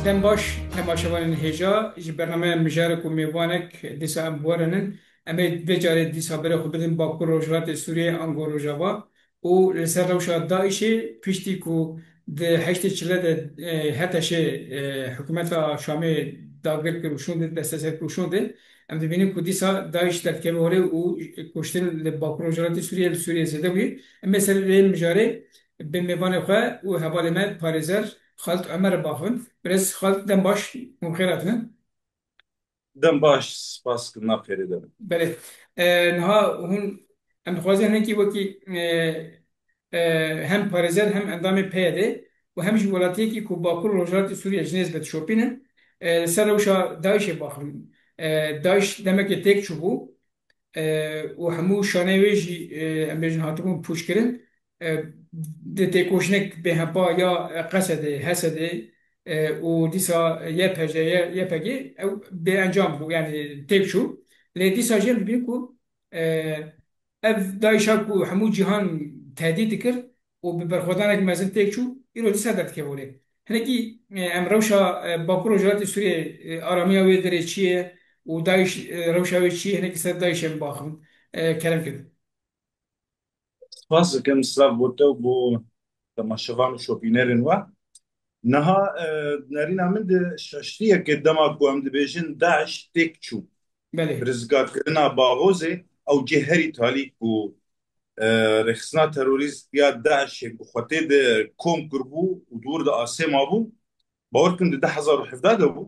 دم باش تماشاوان هجا جی برنامه مجارک و میوانک دیسا ام بورنن اما بجاره دیسا بره خود بدن باکو روجرات سوریه انگو روجاوا و لسر روشا داعشی پشتی کو ده هشت چله ده هتش حکومت شامی داگر کروشون ده دستسر کروشون ده ام ببینیم کو دیسا داعش در کبهوره و کشتن باکو روجرات سوریه زده بی اما سر مجاره به میوان خواه و حوالی من پارێزەر خەڵک ئەمەرە باخن برس خەڵک دەم باش مخێراتنە دم باش سپاس ناخێری دەبن بله نها هون ام خوازن هنکی وکی هم پارێزەر هم ئەندامی پێدێ و هەمیش وڵاتەیەکی کو باکوور ڕۆژهاتی سووریە ژنێز بەت شۆپینن سەر ڕەوشا داعشێ باخن داعش دەمەکە تێک چوو بوو و هەموو شانەی وێژی ئەم بێژن هاتبوون پوشکردن د تێکۆشنێک بێهەپا یا قەسەدێ هەسەدێ و دیسا یەپەژە یەپەگێ ئەو بێ ئەنجام بوو یعنی تێک چوو لێ دیسا ژێم ببین کو ئەv دایشا ku hemû cîhan tehdît dikir û bi berxwedanek mezin têk çû îro dîsa derdikevûrê hinekî em rewşa Bakur Rojhilatê Sûriyê aramiya wê derê çi ye û Daîş rewşa wê çi ye hinekî ser Daîşê bixin kerem kirin. سپاس دەکەم سلااف بۆ تە و بۆ تەماشەوان و شۆبینەرن وە نەها نەرینا من شەشتیەکێ دەما بۆ ئەم دەبێژن داعش تێک چوو Belê rizgarkirina Baghozê ew cê herî talî ku rexistina terorîst ya Daişê bi xwetê de kom kirbû û dûr de asê mabû bawer kin di 2017 de bû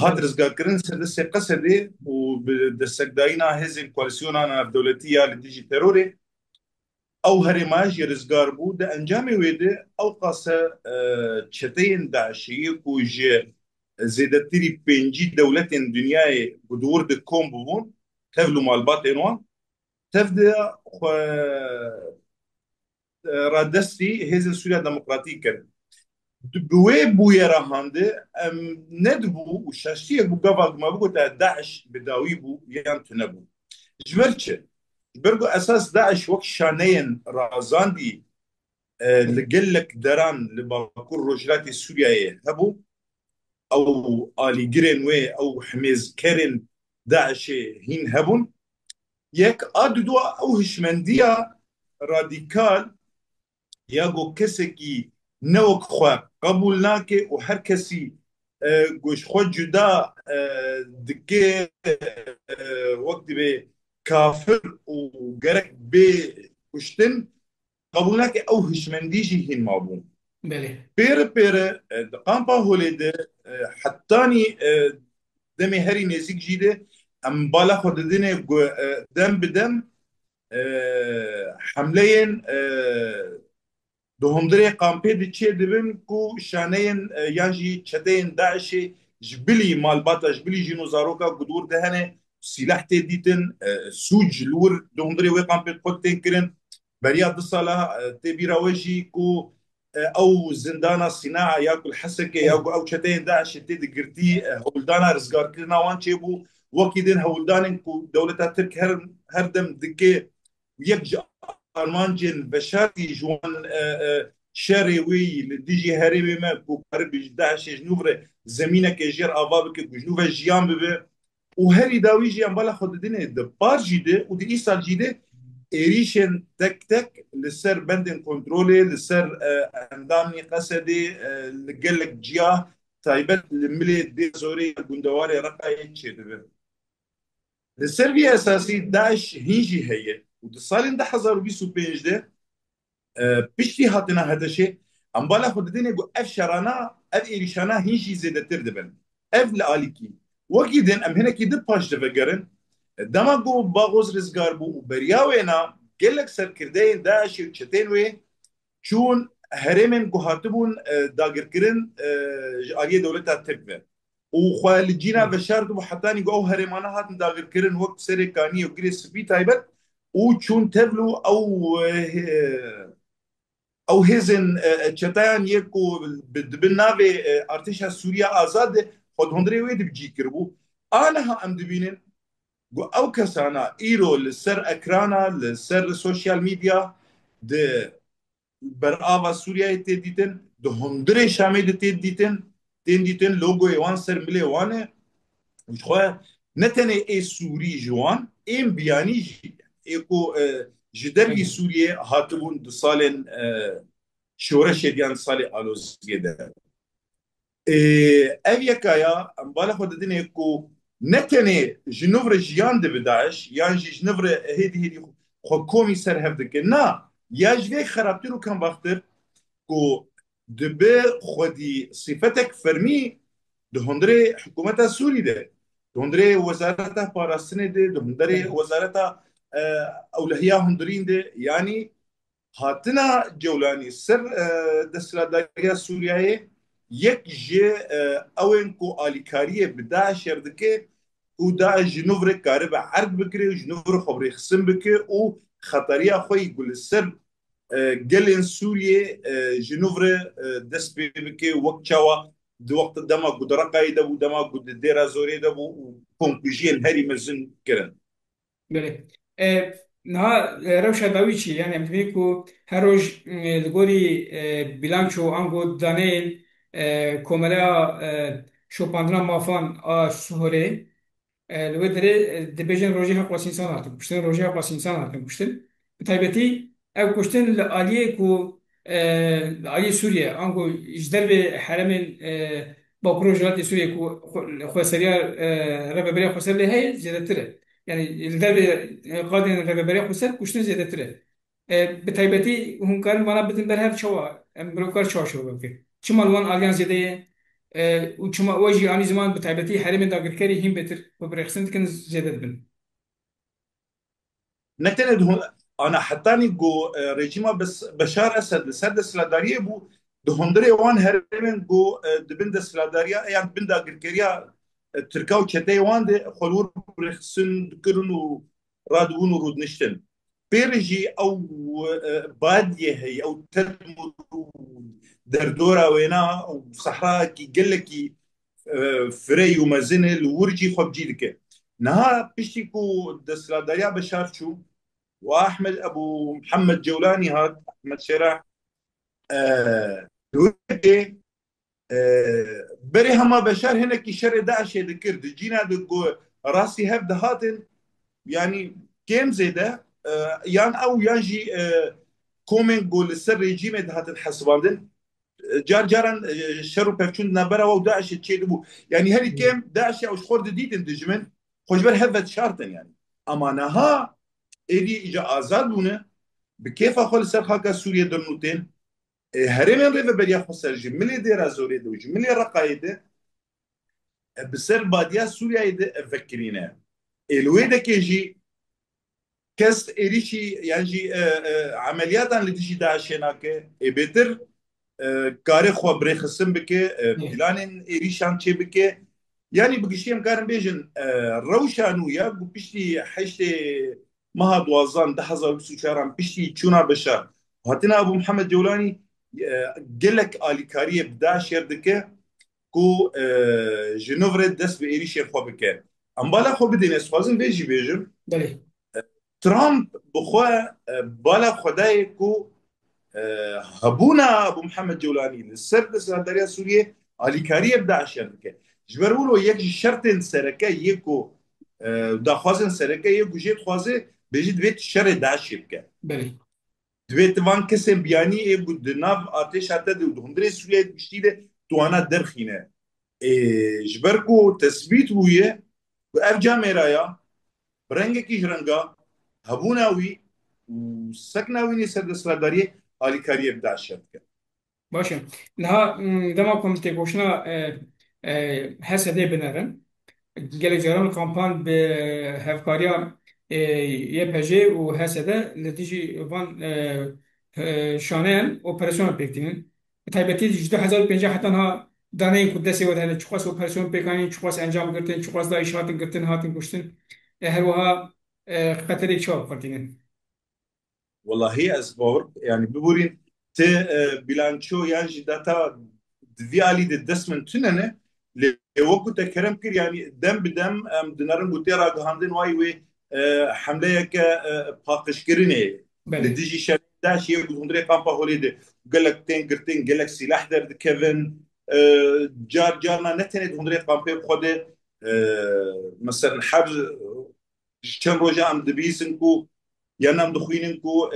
hat rizgarkirin ser destê Qesedê û bi destekdayîna hêzên koalîsyona navdewletî ya li dijî terorê او هەرێمایش ڕزگار بوو دە ئەنجامی وێدە ئەو قاسە چەتەیەن داعشەیە و ژێ زێدەتری پێنجی دەولەتێن دنیایê bi dûr di kom bibûn tevl û malbatên wan tev de radestî Hêzên Sûriya Demokratîk kirin bi wê bûyera handê em nedibû û şaştiyek bû gava ma bigote Daeş bi dawî bû yan tune bû ji ber çi برگو اساس داعش وک شانین رازاندی لگلک دران لباکور روجلاتی سوریه هبو او آلیگرین و او حمیزکرین داعش هین هبون یک آدو او هشمندیا رادیکال یا گو کسی کی نوک خواه قبول ناکه و هر کسی گوش خود جدا دکه وقت به كافر وجرك بكشتن قبولك او هشمنديجي هين مابون belê بير قامبا هوليد حتاني دمي هري نزيك جيده ام بالا خود دينه دم بدم حملين دوهمدري قامبي دي تشي دبن كو شانين يانجي تشدين داعشي جبلي مالباتا جبلي جينو زاروكا قدور دهنه سلاح تديتن سوج لور دوهمدري وي قامبي قلتين كرن بريا دصالة تبيرا وجي كو او زندانا صناعة ياكل حسكة ياكل او تشدين داعش تدي قرتي هولدانا رزقار كرنا وان تشيبو وكيدن هولدانن كو دولتا ترك هردم دكي يك آلمانجن بشاري جوان شاري وي لديجي هاري ما بقرب 11 جنوبر زمينه كجير افابك جنوب جيان ببه وهري داوي جيان بالا خد دينه د بار جيده ودي ايسال جيده اريشن تك تك لسر بندن كنترولي لسر اندامني قصدي لقلك جيا تايبت لملي دي زوري گندواري رقاي تشيده لسر اساسي داعش هيجي هي ودسالين ده 2025 ده پشتی هاتنا هدشه ام بالا خود دینه گو اف شرانا اف ایریشانا هیچی زیده تر دبن اف لالیکی وکی دین ام هنه کی ده پاش دفگرن دما گو باغوز رزگار بو و بریاوینا گلک سرکرده داعش و چتین وی چون هرمن گو هاتبون داگر کرن آلیه دولتا ترک و خالجینا بشارت و حتانی گو هرمانا هاتن داگر کرن وقت سرکانی و گریس سپی تایبت و چون تبلو او هزن چتایان یکو بالناوی ارتشا سوریا آزاد خود هندری وید بجی کربو آنها ام دبینن گو او کسانا ایرو لسر اکرانا لسر سوشیال میدیا ده بر آوا سوریا تید دیتن ده هندری شامی ده تید دیتن تين ديتن لوجو يوان سر ملي وانه وشخوا نتنه اي سوري جوان ام بياني جي ايكو جدربي بله سوريا هاتبون دو سالن شورش ديان سالي الوزيه ده اویکایا بالا خود دینه کو نتنه جنوبر جیان ده بداعش یان جی جنوبر هدی حکومی سر هفته نه یا جوی خرابتر و کم وقتر کو دبه خودی صفتك فرمي دهندري حكومة سوري ده دهندري وزارة باراستني ده دهندري بله وزارة أولهية هندرين ده يعني هاتنا جولانی سر دستلاداری سوریه یک جه اوین کو آلیکاریه به داعش یردکه و داعش جنوبر کاره به عرض بکره و جنوبر خبری خصم بکه و خطریه خوی گل سر گلین سوریه جنوبر دست بکه وقت چاوا دو وقت دما قدرة قايدة ودما قد ديرا زوري دبو وكونكوجين هري مزن كرن بله نها روشا داویچی یعنی امتحانی کو هر روز لگوری بیلانچو انگو دانیل کوملا شوپاندنا مافان آ سهوله لو دره دبیجن روزی حق واس انسان هاتم کشتن روزی حق واس انسان هاتم کشتن بتایبتی او کشتن لآلیه کو لآلیه سوریه انگو جدر به حرم باکرو جلات سوریه کو خواسریا ربابریا خواسر لهی زیاده تره يعني جدر به قادن ربابریا خواسر کشتن زیاده تره بتایبتی هم کار مانا بدن بر هر چوا ام بروکار چوا شو بکه چما الوان آلیان زیاده وشما واجي اني زمان بتعبتي حاليا داقر كاري هين بتر وبريخسنت كان زيادة بن نتند هون انا حتاني جو رژیم بس بشار اسد سد سلاداریه بو ده هندري وان هرمن جو دبن د سلاداریا يعني بن دا گرکریا ترکاو چته وان ده خلور برخصن دکرن و رادون و رودنشتن بيرجي او باديه هي او تدمر دردورة وينا وصحراء كي قال لك فري ومازن الورجي خب جيدك نها بيشتكو دسلاداريا بشار شو واحمد ابو محمد جولاني هاد احمد شرع الوحده بري هما بشار هنا كي شر داعش يذكر جينا دقو راسي هف دهاتن يعني كيم زيدا يان او يانجي كومن قول السر ريجيم دهاتن حسباندن جار جارا شر بفشون نبرا و داعش تشيدبو يعني هني كيم داعش او شخور ديتن دجمن خوش بر هفت شارتن يعني اما نها ايدي اجا ازاد بونه بكيف اخول سر خاكا سوريا درنوتين هرمين ريفا بريا خسر جملي ديرا زوري دو جملي رقايده بسر باديا سوريا يد فكرينا الويدا كيجي كست اريشي يعني عمليات اللي تجي داعش هناك بيتر كاري خو بري خصم بك بلان اريشان تشي بك يعني بقشيم كارن بيجن روشانو يا بيشتي حشتي مها دوازان ده هزار بسوشاران بيشتي تشونا بشار هاتنا ابو محمد جولاني قال لك اليكاريه بدا شردك كو جنوفر دس بإيريش خو بك ام بالا خو بدين اسوازن بيجي بيجن بله ترامب بخوا بالا خداي كو هبونا ابو محمد جولاني للسردس دريا سوريا اليكاريه بدا شردك جبرولو يك شرط سركه يكو دا خوازن سرکه یه گوشت خوازه بجید ویت شر داعش بکه بله دویت وان کسیم بیانی ای بود دناف آتش حتی دو هندره سوریه بشتیده توانا درخینه جبرکو تثبیت بویه و اف جامعه برنگه کی جرنگا هبوناوی و سکناوی سر دستلاداری آلی کاریه بداعش بکه باشه نها دما كنت تكوشنا هسه دي بنرن gelek jaran kampan bi hevkariya YPG û HSD li dijî van şaneyan operasyona pêktînin. Bi taybetî ji 2050 hetan ha daneyên ku desê we hene çiqas operasyon pêkanîn, çiqas encam girtin, çiqas da îş hatin girtin hatin kuştin. Her wiha xeterê çawa xwartînin. والله هي اسباب يعني ببورين ت بلانشو يانجي داتا دفيالي دس من تننه لوقت كرم كر يعني دم بدم دنارن قتيرا قهاندن واي وي حمله يك باقش كرنه Belê. لديجي شان داش يقول هندري قامبا هوليد قال لك تين قرتين قال لك سلاح درد كيفن جار جارنا نتنه هندري قامبي بخده مثلا حبز كم روجا ام دبيسن كو ينام دخوينن كو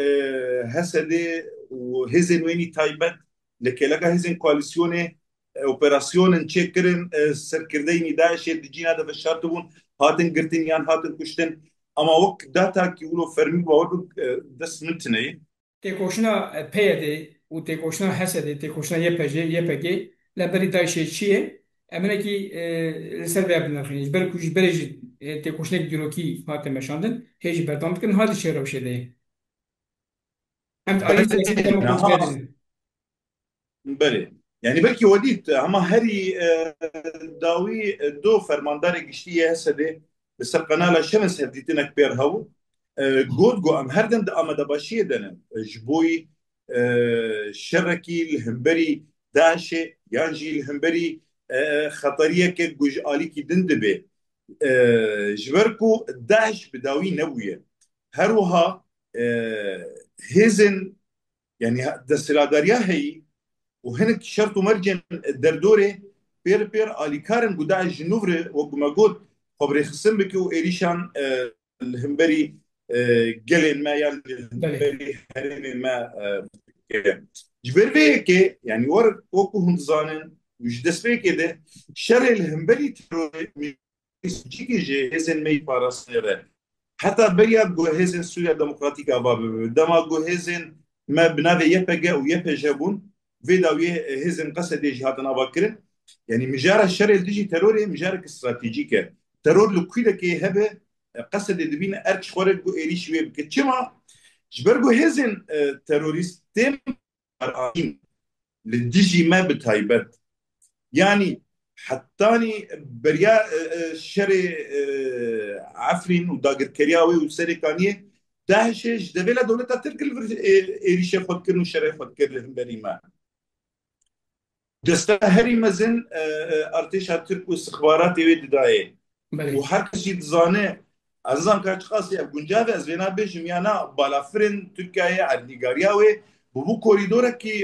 هسده وهزن ويني تايبت لكلaka هزن كواليسيوني اوبراسيون تشكرن سركرديني داعش دجينا ده بشارتبون هاتن قرتن يان هاتن كشتن اما وقت داتا كي ولو فرمي باور دس نتنه تێکۆشنا پێدێ و تێکۆشنا هەسەدێ تێکۆشنا یەپەژێ یەپەگێ لە بەری دایشێ چییە ئەمنێکی لەسەر بیا بنرخێنیش بەر کوژ بەرێژ تێکۆشنێک دیرۆکی هاتە مەشاندن هێژی بەردام بکەن هاتی شێ ڕەوشێدێ ئەم ئالی سیاسی دەمە کۆچ نها بێدن بله يعني بلكي وديت اما هري داوي دو فرماندار گشتي هسده بسر قناه شمس هديتنا كبير هاو جود جو ام هردن دا اما دباشيه دنا جبوي شركي الهمبري داشه يانجي الهمبري خطريه كي جوج الي كي دندبه جبركو داعش بداوي نويه هروها هيزن يعني دستلاداريا هي وهناك شرط مرجن الدردوري بير اليكارن قداع الجنوفر وقما قلت خبري خصم بك وإيريشان الهمبري قلن ما يال بەێ الهمبري هرين ما جبر بيك يعني ور وكو هنزانن وش دس بيك ده شر الهمبري تروري جيكي جهزن مي باراسنره حتى بريا جهزن سوريا ديمقراطيك أباب دما جهزن ما بنابه يبقى ويبقى بون فيداويه هزن قصد جهات نابكر يعني مجارة الشر الديجي تروري مجارة استراتيجية ترور لكويدا كي هبه قصد دبين اركش خورج جو ايريش ويب كتشما جبرجو هزن تروريست تم قرآن للديجي ما بتايبت يعني حتاني بريا شر عفرين وداقر كرياوي وسري كانيه داعش دبلا دولة ترك ايريش خود كرنو شر خود كرن بريما دسته هری مزن ارتش ترک و استخبارات وید دایه بەێ و هر کسی دزانه ازان کاش خاصی گنجاوه از وینا بجم یانا بالافرین ترکیه عدلیگاریا و بو کوریدور کی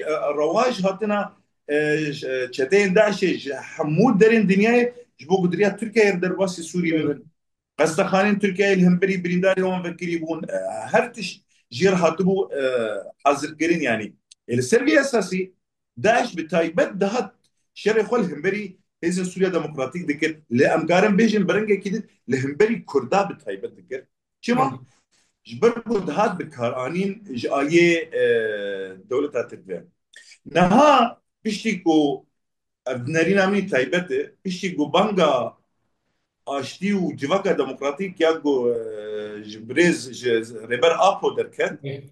رواج هاتنا چتین داعش حمود درین دنیای جبو قدریا ترکیه در باسی سوری ببن قصد خانين تركيا الهم بري برينداري وان فكري بون هرتش جير هاتبو حاضر كرين يعني السرقية أساسي داعش بتايبت دهت شر خل همبري هزن سوريا ديمقراطيك دكر لأمكارن بيجن برنجة كده لهمبري كردا بتايبت دكر بەێ كما جبربو دهات بكارانين جاية دولة تركيا نها بيشتيكو أبنارينا من تايبته بيشتيكو بانجا آشتی و جواکا دموکراتیک یا گو جبریز ریبر آپو درکت بەێ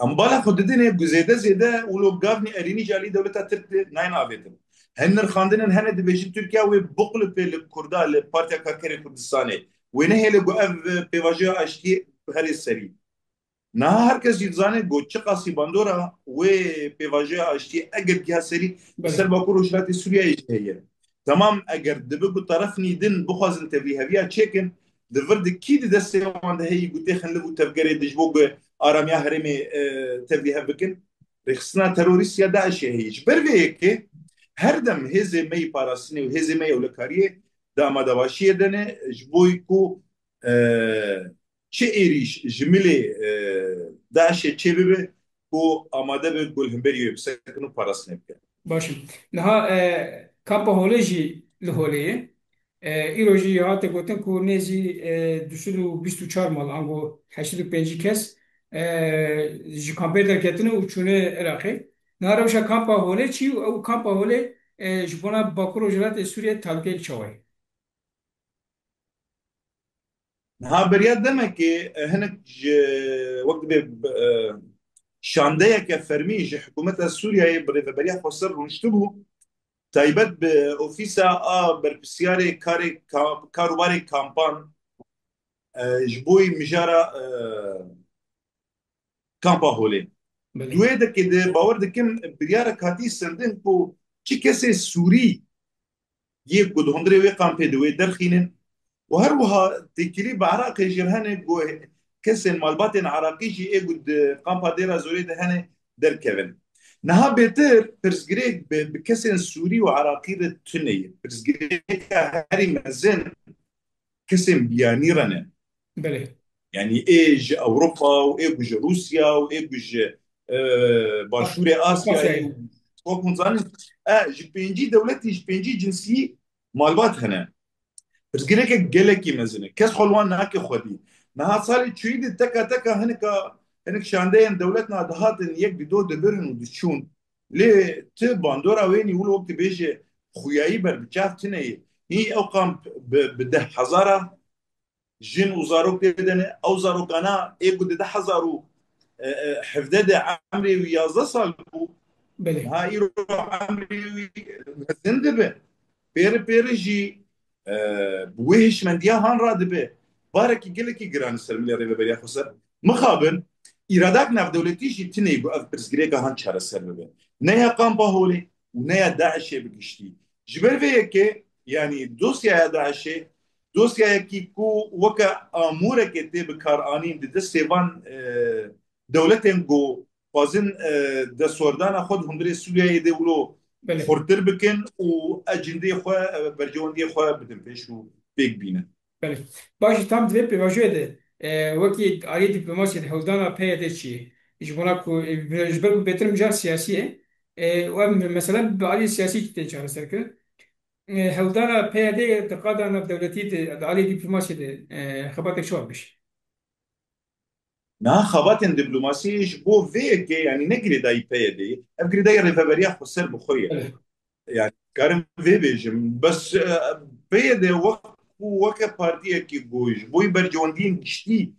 امبالا خود دینه گزیده زیده ولو گاونی ارینی جالی دولتا ترک ناین آویدن هنر خواندنن هنه دبیجی ترکیه و بقل پیل کردا لپارتیا کارکری کردستانه و نه هلی گو اف پیواجی آشتی هری سری نه herkes zane goççı qasi bandora ve pevaje aşti eger ki seri بەێ ser bakur uşrati Suriye heye tamam eger de bu taraf nidin bu xazin tevliheviya çekin de virdi ki de destevan de heyi gute xenli bu tevgere dijbog aramiya heremi tevlihe bikin rexsna terörist ya Daesh heyi berve ki her dem heze mey parasını ve heze mey olakariye dama davaşiye dene jboy ku چه ایریش جمله داعش چه ببه و آماده به گلهمبری بسکنو پاراس نبکه باشم نها کامپا هۆلێ ژی لە هۆلەیە ئیرۆژی هاتە گوتن کو نێزی 224 ماڵ ئەنگۆ 85 کەس ji kampê derketine û çûne Iraqê narewşa kampa holê çî û ew kampa holê ji bona Bakur Rojhilatê Sûriye talgel çawa ye ها برياد دمك هناك وقت شاندية كفرمي حكومة سوريا بريا خسر ونشتبه تايبت بأوفيسا بربسياري كاروباري كامبان جبوي مجارة كامبا هولي بله دوی د کې د باور د کوم بریاره کاتی سندن کو چې کسه سوري یې کو د هندري وی قام په دوی درخینن وهر وها تکلی بعراق جرهنه کو کسن مالبات عراقي جي اي قد قام ديرا زوري ده هنه در كيفن نها بيتر برزجريك بكسر سوري وعراقيل تنية برزجريك هاري مازن كسم بيانيرنا بله يعني ايج اوروبا وايج روسيا وايج باشوري اسيا آسیایی وكم زاني جبينجي دولتي جبينجي جنسي مالبات هنا برزجريك جلكي مزنه كس خلوان هاكي خدي نها صار تشيد تكا تكا هنك شاندين دولتنا دهات يك بدو دبرن ودشون ليه باندورا وين يقول وقت بيجي خوياي بربشاف تني هي اوقام بده حزاره جن وزاروك ددن او زاروكانا ايغو ده حزارو حفدده عمري ويازا سالكو بله نها يرو عمري زندبه بيرجي بوهش من ديا هان راد به بارك يقلك يقران السلمية ريبه بريا خسر مخابن إرادك ناف دولتي شي تني بو أف برزقريقا هان شار السلمية نيا قام باهولي ونيا داعش بقشتي جبر فيك يعني دوسيا داعش دوسيا يكي كو وكا أمورك يتي بكار آنين دي سيفان دولتين جو فازن ده سوردانا خود هندري سوريا يدولو بله خورتر بکن و اجنده خو برجوندی خو بدن پیش و بیگ بینه بله باشه tam divê pêvajoyê de wekî aliyê dîplomasiyê de hewldana PYD çi ji bona ku ji ber ku bêtir mijal siyasî ye û ev mesela bi aliyê siyasî tê çareserkirin hewldana PYD di qada navdewletî de di aliyê dîplomasiyê de xebatek çi war bişî نه خباتن دیپلماسیش بو وی که یعنی نگری دای پی دی افگری دای ریفبریا خسر بخوریه بله يعني كارم في بيجم بس بيد وقت وكا بارتيا كي جوج بوي برجوندين جشتي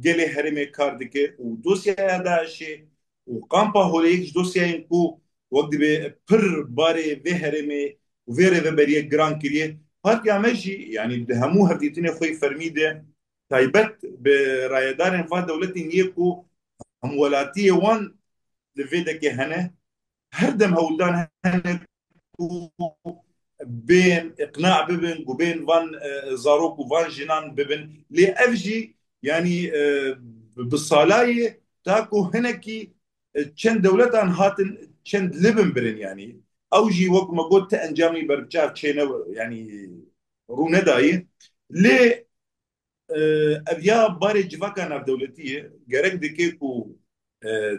جلي هرمي كاردك ودوسيا داشي وقامبا هوليك دوسيا انكو وقت بي بر باري في هرمي وفيري في بريا جران كريه بارتيا ماشي يعني دهمو هفتيتين خوي فرميده تايبت برايدار انفاد دولتي نيكو هم ولاتيه وان لفيدك هنا هردم هولدان هنك بين اقناع ببن وبين فان زاروك وفان جنان ببن لافجي يعني بالصلايه تاكو هنكي چند دولتان هاتن چند لبن برن يعني اوجي وقت ما قلت انجامي برجاف تشينا يعني رونه داي ليه ابيا باري جفاكا ناف دولتيه جرك دكيكو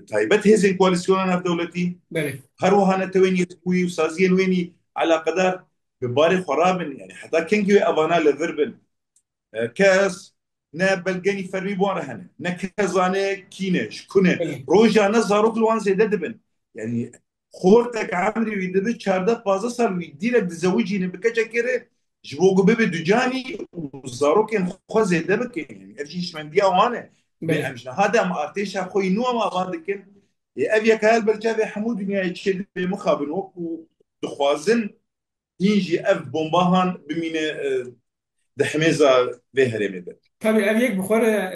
تايبت هيزن كواليسيون ناف دولتي بله هر وهانه توين يتكوي وسازين ويني على قدر بباري خرابن يعني حتى كينجي افانا لفربن كاس نا بلغني فرمي بوارهن نا كازانه كينش كونه بله روجا نزاروك لوان زيده دبن يعني خورتك عمري ويدبي تشارده فازا صار ويديرك دزوجي نبكا كيره جبوغو بيبي دجاني وزاروك خو زيده بك يعني افجيش من دي اوانه بله بامجنا هذا ما ارتيش اخوي نو ما بعدك ابي كال برجابي حمود دنيا يتشد مخابن وكو دخوازن ينجي اف بومباهان بمينه دحميزه به هرمي ده tabii ev yek bixwara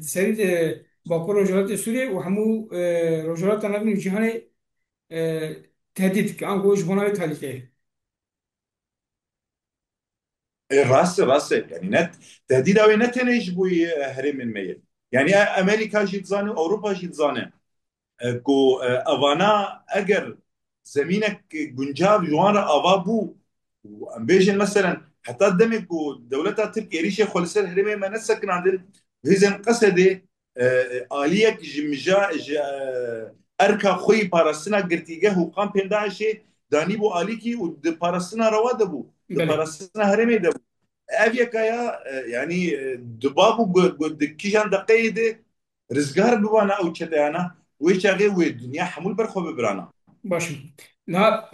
serî de Bakur Rojalatê Sûriyê û hemû rojilata navîn û cîhanê tehdît dike an ji bona wê talîkeye راس يعني نت تهديد او نتنج بوي هرم الميل يعني امريكا جيت زاني اوروبا جيت زاني كو افانا اجر زمينك جنجاب جوان افا بو وامبيجن مثلا حتى دمك دولتها تركيا ريشه خلصر هرمي ما نسكن عندن هزن قصدي آليك جمجا اركا خوي بارسنا قرتيجه وقام بنداشي داني بو آليكي ود بارسنا رواد بو د bele بارسنا هرمي ده افيكايا يعني دبابو قد كيشان دقيقة رزقار بوانا او تشتانا ويشاغي والدنيا حمول برخو ببرانا başım niha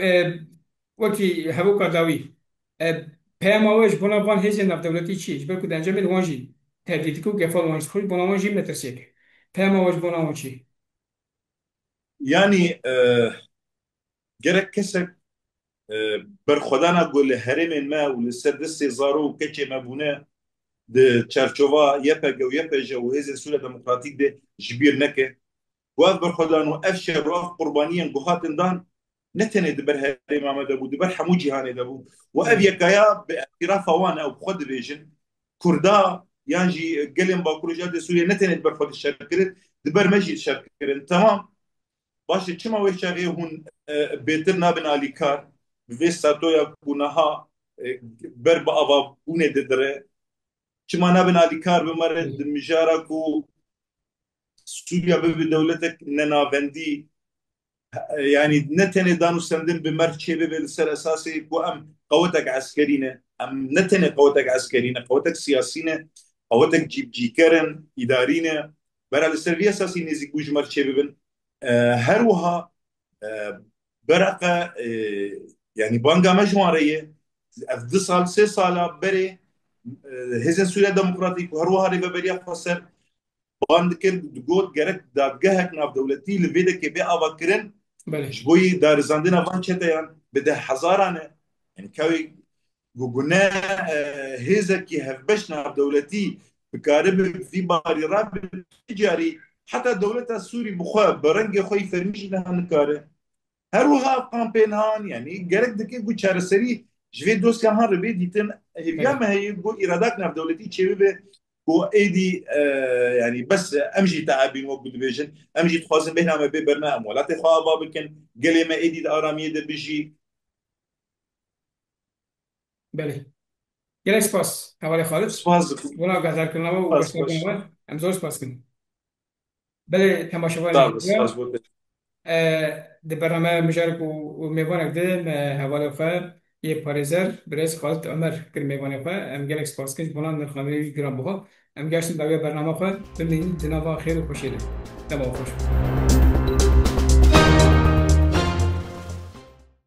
wekî hevûka dawî peyama we ji bona van hêzên navdewletî çi ji ber ku di encamê wan jî tehdît dike û gefal wan ji xwe bona wan jî metirsiyek peyama we ji bona wan çi يعني جرك كسك برخدانا قول هرم ما ولسردس زارو كتشي مبونا د تشارچوفا يبقى ويبقى وهذه السورة ديمقراطيك دي جبير نكه واف برخدان وافشر واف قربانيا جهات دان نتنه دبر هرم ما دبو دبر حمو جهان دبو واف bele يكايا باعتراف وانا او خد بيجن كردا يانجي قلم باكروجات سوريا نتنه دبر خد الشركه دبر مجي الشركه تمام باشه چما وی چاقی هون بهتر نابن آلیکار به ساتویا کونها بر با آوا بونه ددره چما نابن آلیکار بمره دمجارا کو سوریا به دولتك نناوندي يعني نتني دانو سندن بمرشي بالسر اساسي كو ام قوتك عسكرينه ام نتني قوتك عسكرينه قوتك سياسينه قوتك جيب جيكرن ادارينه برا السربيه اساسي نزي كوج مرشي ببن هروها برقه يعني بانجا مجموعيه افضل سال سه سالا بري هزن سوريا ديمقراطيك وهروها ريبا بريا فسر باند کرد گوت گرک دادگاه ناف دولتی لویده که به آوا کرن بله جبوی دارزاندن وان چه دیان بده هزارانه يعني كوي قلنا هيزا كي هفبش ناف دولتي بكارب في باري راب تجاري حتى دولة السوري بخوا برنج خوي فرميش لها نكاره هروها كامبين هان يعني جرك دكي قو چارسري جوي دوسيا هان ربي ديتن هيفيا بله ما هي قو إرادات ناف دولتي تشيبي به قو ايدي يعني بس امجي تعابين وقود بيجن امجي تخوازن بهنا ما بي برنا امولاتي خواه بابكن قلي ما ايدي آرامية ده بيجي بله گلک سپاس حوالی خالد سپاس ونا گذار کنم و سپاس گشتر باش کنم هم زور سپاس کنم بله تماشاوان طب سپاس جدید بود ده برنامه مشارک و میوانک ده حوالی خواه یه پارێزەر برێز خالد عمر کرد میوانی خواه ام گلک سپاس کنم بنا نرخانه گرام بخوا ام گشتن بقیه برنامه خواه بمینید جنابا خیر و خوشیده دما خوش